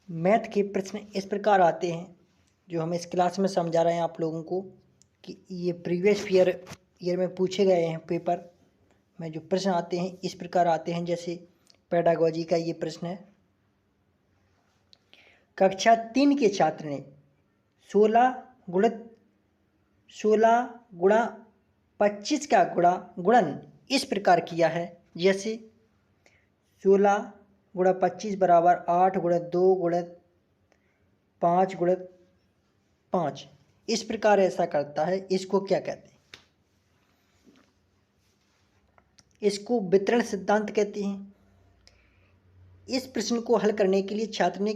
Math के प्रश्न इस प्रकार आते हैं, जो हम इस क्लास में समझा रहे हैं आप लोगों को कि ये प्रीवियस ईयर में पूछे गए हैं पेपर में जो प्रश्न आते हैं इस प्रकार आते हैं। जैसे पेडागोजी का ये प्रश्न है, कक्षा 3 के छात्र ने 16 गुणा 25 का गुणन इस प्रकार किया है। जैसे 16 गुणा 25 बराबर 8 गुणा 2 गुणा 5 गुणा 5, इस प्रकार ऐसा करता है। इसको क्या कहते हैं? इसको वितरण सिद्धांत कहते हैं। इस प्रश्न को हल करने के लिए छात्र ने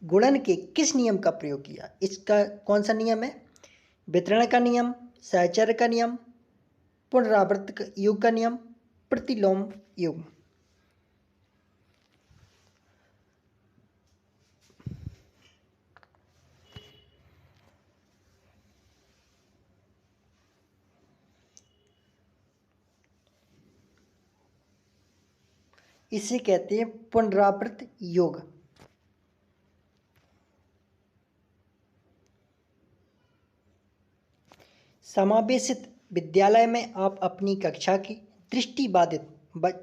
गुणन के किस नियम का प्रयोग किया? इसका कौन सा नियम है? वितरण का नियम, सहचर्य का नियम, पुनरावृत्त योग का नियम, प्रतिलोम योग। इसे कहते हैं पुनरावृत्त योग। समावेशित विद्यालय में आप अपनी कक्षा की दृष्टिबाधित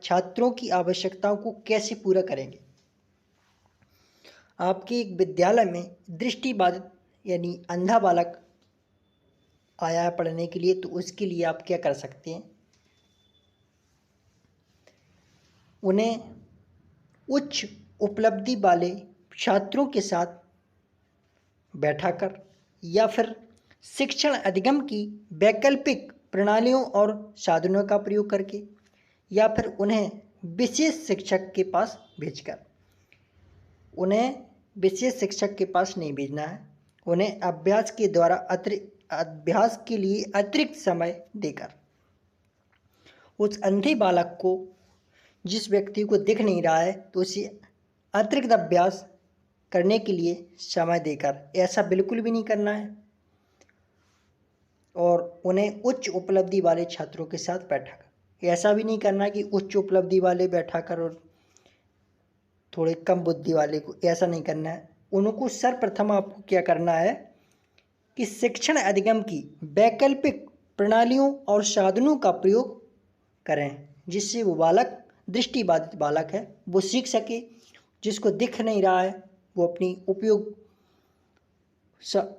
छात्रों की आवश्यकताओं को कैसे पूरा करेंगे? आपके एक विद्यालय में दृष्टिबाधित यानी अंधा बालक आया है पढ़ने के लिए, तो उसके लिए आप क्या कर सकते हैं? उन्हें उच्च उपलब्धि वाले छात्रों के साथ बैठाकर या फिर शिक्षण अधिगम की वैकल्पिक प्रणालियों और साधनों का प्रयोग करके या फिर उन्हें विशेष शिक्षक के पास भेजकर। उन्हें विशेष शिक्षक के पास नहीं भेजना है, उन्हें अभ्यास के लिए अतिरिक्त समय देकर। उस अंधे बालक को, जिस व्यक्ति को दिख नहीं रहा है, तो उसे अतिरिक्त अभ्यास करने के लिए समय देकर। ऐसा बिल्कुल भी नहीं करना है। और उन्हें उच्च उपलब्धि वाले छात्रों के साथ बैठाकर। ऐसा भी नहीं करना कि उच्च उपलब्धि वाले बैठाकर और थोड़े कम बुद्धि वाले को, ऐसा नहीं करना है। उनको सर्वप्रथम आपको क्या करना है कि शिक्षण अधिगम की वैकल्पिक प्रणालियों और साधनों का प्रयोग करें, जिससे वो बालक, दृष्टिबाधित बालक है, वो सीख सके। जिसको दिख नहीं रहा है वो अपनी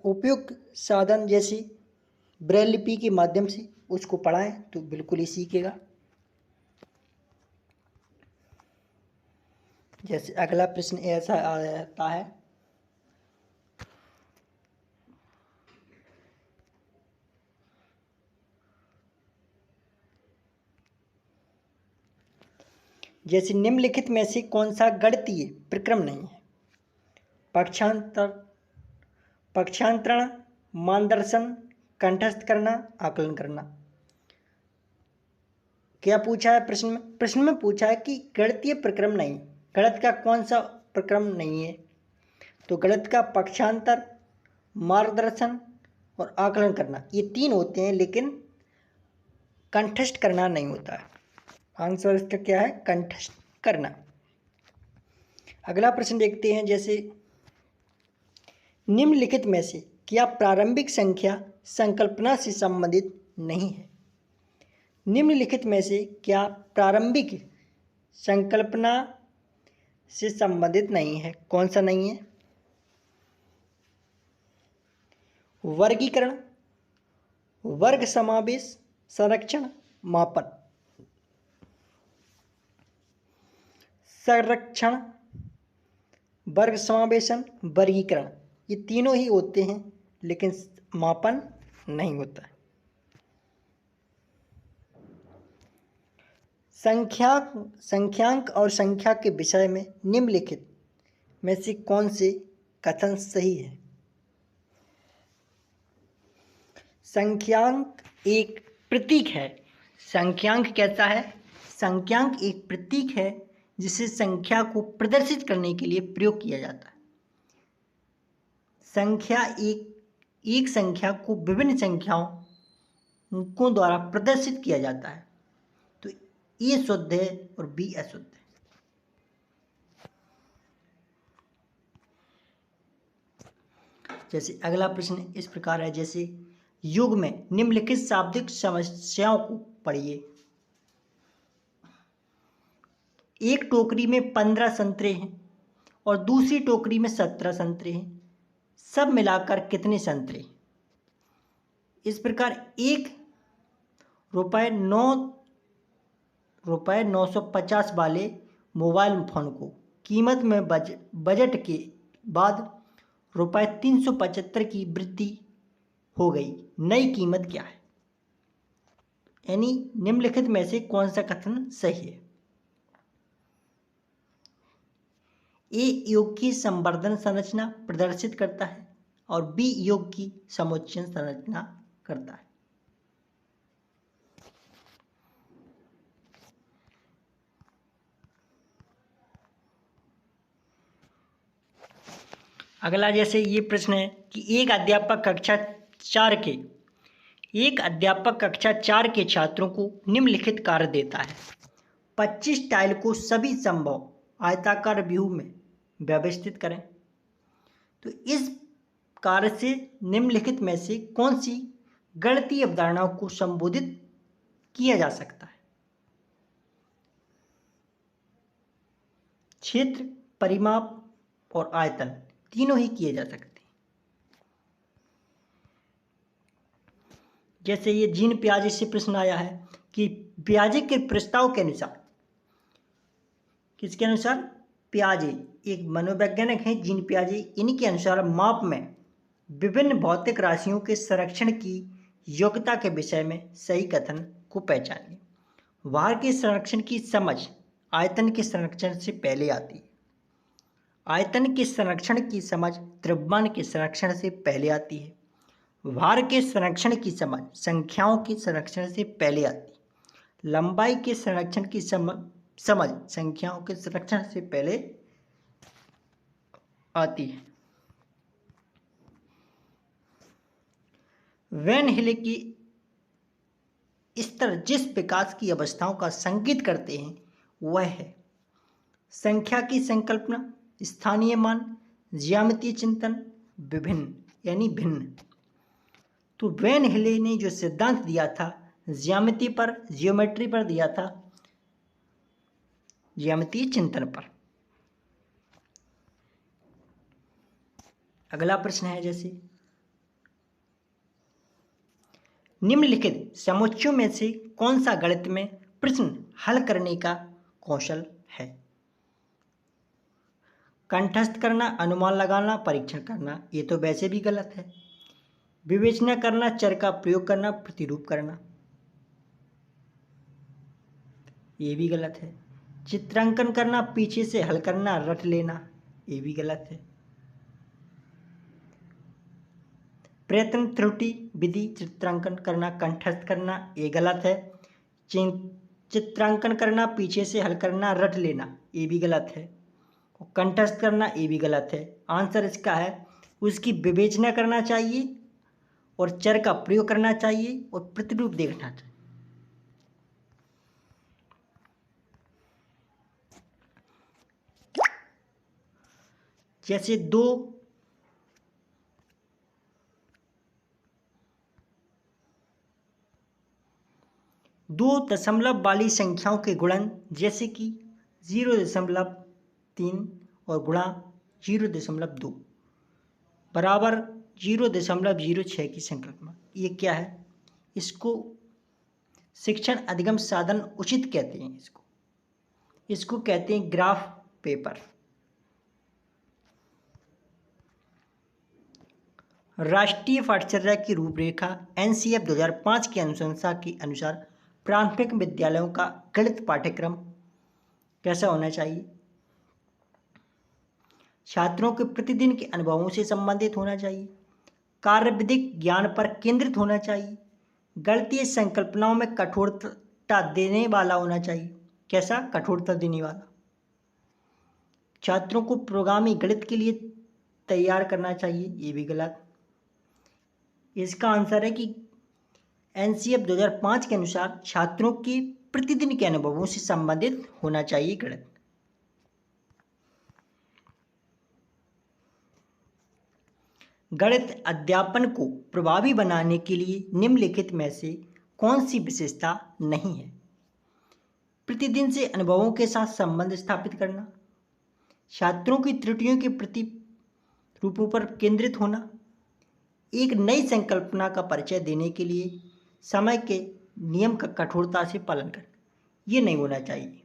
उपयुक्त साधन जैसे ब्रेल लिपि के माध्यम से उसको पढ़ाएं तो बिल्कुल ही सीखेगा। जैसे अगला प्रश्न ऐसा आता है, जैसे निम्नलिखित में से कौन सा गणितीय प्रक्रम नहीं है? पक्षांतरण, मानदर्शन, कंठस्थ करना, आकलन करना। क्या पूछा है प्रश्न में? प्रश्न में पूछा है कि गणितीय प्रक्रम नहीं, गणित का कौन सा प्रक्रम नहीं है? तो गणित का पक्षांतर, मार्गदर्शन और आकलन करना, ये 3 होते हैं, लेकिन कंठस्थ करना नहीं होता है। आंसर इसका क्या है? कंठस्थ करना। अगला प्रश्न देखते हैं। जैसे निम्नलिखित में से क्या प्रारंभिक संख्या संकल्पना से संबंधित नहीं है? निम्नलिखित में से क्या प्रारंभिक संकल्पना से संबंधित नहीं है? कौन सा नहीं है? वर्गीकरण, वर्ग समावेश, संरक्षण, मापन। संरक्षण, वर्ग समावेशन, वर्गीकरण, ये तीनों ही होते हैं, लेकिन मापन नहीं होता है। संख्यांक और संख्या के विषय में निम्नलिखित में से कौन से कथन सही है? संख्यांक एक प्रतीक है। संख्यांक कैसा है? संख्यांक एक प्रतीक है जिसे संख्या को प्रदर्शित करने के लिए प्रयोग किया जाता है। संख्या एक संख्या को विभिन्न संख्याओं द्वारा प्रदर्शित किया जाता है। तो ए शुद्ध है और बी अशुद्ध है। जैसे अगला प्रश्न इस प्रकार है, जैसे युग में निम्नलिखित शाब्दिक समस्याओं को पढ़िए। एक टोकरी में 15 संतरे हैं और दूसरी टोकरी में 17 संतरे हैं, सब मिलाकर कितने संतरे? इस प्रकार ₹950 वाले मोबाइल फ़ोन को कीमत में बजट के बाद ₹375 की वृद्धि हो गई, नई कीमत क्या है? यानी निम्नलिखित में से कौन सा कथन सही है? ए योग की संवर्धन संरचना प्रदर्शित करता है और बी योग की समुच्चय संरचना करता है। अगला जैसे ये प्रश्न है कि एक अध्यापक कक्षा 4 के छात्रों को निम्नलिखित कार्य देता है। 25 टाइल को सभी संभव आयताकार व्यूह में व्यवस्थित करें। तो इस कार्य से निम्नलिखित में से कौन सी गणितीय अवधारणाओं को संबोधित किया जा सकता है? क्षेत्र, परिमाप और आयतन तीनों ही किए जा सकते हैं। जैसे ये जीन पियाजे से प्रश्न आया है कि पियाजे के प्रस्ताव के अनुसार, किसके अनुसार? पियाजे, एक मनोवैज्ञानिक हैं जीन पियाजे, इनके अनुसार माप में विभिन्न भौतिक राशियों के संरक्षण की योग्यता के विषय में सही कथन को पहचानिए। भार के संरक्षण की समझ आयतन के संरक्षण से पहले आती है। आयतन के संरक्षण की समझ द्रव्यमान के संरक्षण से पहले आती है। भार के संरक्षण की समझ संख्याओं के संरक्षण से पहले आती है। लंबाई के संरक्षण की समझ संख्याओं के संरक्षण से पहले आती है। वैन हेले की स्तर जिस विकास की अवस्थाओं का संकेत करते हैं वह है संख्या की संकल्पना, स्थानीय मान, ज्यामितीय चिंतन, विभिन्न यानी भिन्न। तो वैन हेले ने जो सिद्धांत दिया था ज्योमेट्री पर दिया था, ज्यामितीय चिंतन पर। अगला प्रश्न है, जैसे निम्नलिखित समुच्चयों में से कौन सा गणित में प्रश्न हल करने का कौशल है? कंठस्थ करना, अनुमान लगाना, परीक्षण करना, ये तो वैसे भी गलत है। विवेचना करना, चर का प्रयोग करना, प्रतिरूप करना, ये भी गलत है। चित्रांकन करना, पीछे से हल करना, रट लेना, ये भी गलत है। प्रयत्न त्रुटि विधि चित्रांकन करना, कंठस्थ करना, ये गलत है। चित्रांकन करना, पीछे से हल करना, रट लेना, ये भी गलत है। कंठस्थ करना, ये भी गलत है। आंसर इसका है उसकी विवेचना करना चाहिए और चर का प्रयोग करना चाहिए और प्रतिरूप देखना चाहिए। जैसे 2 दशमलव वाली संख्याओं के गुणन, जैसे कि 0.3 और गुणा 0.2 बराबर 0.06 की संकल्पना, ये क्या है? इसको शिक्षण अधिगम साधन उचित कहते हैं। इसको कहते हैं ग्राफ पेपर। राष्ट्रीय पाठ्यचर्या की रूपरेखा NCF 2005 की अनुशंसा के अनुसार प्राथमिक विद्यालयों का गणित पाठ्यक्रम कैसा होना चाहिए? छात्रों के प्रतिदिन के अनुभवों से संबंधित होना चाहिए, कार्यविधिक ज्ञान पर केंद्रित होना चाहिए, गणितीय संकल्पनाओं में कठोरता देने वाला होना चाहिए। कैसा? कठोरता देने वाला। छात्रों को प्रोग्रामिंग गणित के लिए तैयार करना चाहिए, ये भी गलत। इसका आंसर है कि NCF 2005 के अनुसार छात्रों के प्रतिदिन के अनुभवों से संबंधित होना चाहिए गणित। गणित अध्यापन को प्रभावी बनाने के लिए निम्नलिखित में से कौन सी विशेषता नहीं है? प्रतिदिन से अनुभवों के साथ संबंध स्थापित करना, छात्रों की त्रुटियों के प्रति रूपों पर केंद्रित होना, एक नई संकल्पना का परिचय देने के लिए समय के नियम का कठोरता से पालन करना, ये नहीं होना चाहिए।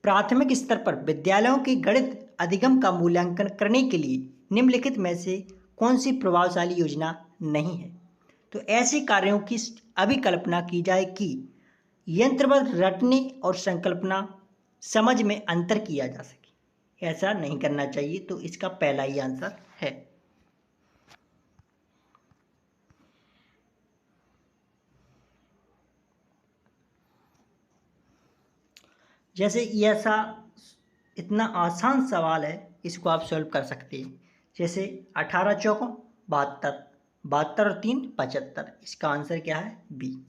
प्राथमिक स्तर पर विद्यालयों के गणित अधिगम का मूल्यांकन करने के लिए निम्नलिखित में से कौन सी प्रभावशाली योजना नहीं है? तो ऐसे कार्यों की अभिकल्पना की जाए कि यंत्रवत रटने और संकल्पना समझ में अंतर किया जा सके। ऐसा नहीं करना चाहिए, तो इसका पहला ही आंसर है। जैसे ऐसा इतना आसान सवाल है, इसको आप सॉल्व कर सकते हैं। जैसे 18 चौकों 72, 72 और 3 75, इसका आंसर क्या है? बी।